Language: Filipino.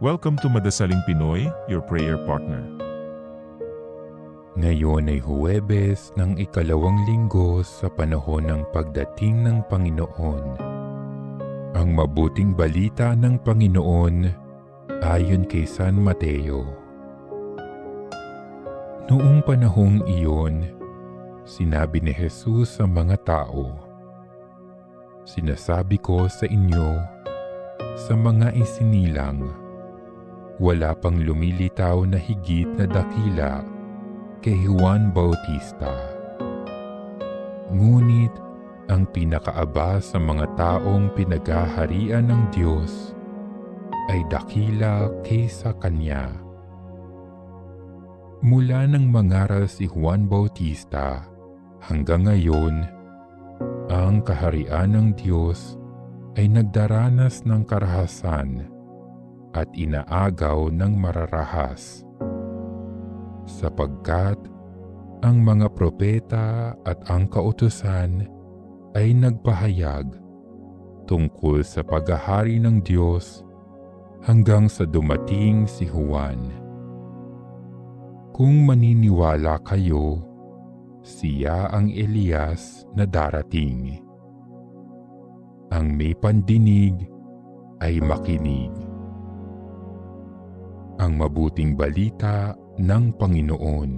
Welcome to Madasaling Pinoy, your prayer partner. Ngayon ay Huwebes ng ikalawang linggo sa panahon ng pagdating ng Panginoon. Ang mabuting balita ng Panginoon ayon kay San Mateo. Noong panahong iyon, sinabi ni Jesus sa mga tao, "Sinasabi ko sa inyo, sa mga isinilang, wala pang lumilitaw na higit na dakila kay Juan Bautista. Ngunit ang pinakaaba sa mga taong pinaghaharian ng Diyos ay dakila kaysa kanya." Mula nang mangaral si Juan Bautista hanggang ngayon, ang kaharian ng Diyos ay nagdaranas ng karahasan at inaagaw ng mararahas, sapagkat ang mga propeta at ang kautusan ay nagpahayag tungkol sa paghahari ng Diyos hanggang sa dumating si Juan. Kung maniniwala kayo, siya ang Elias na darating. Ang may pandinig ay makinig. Ang mabuting balita ng Panginoon.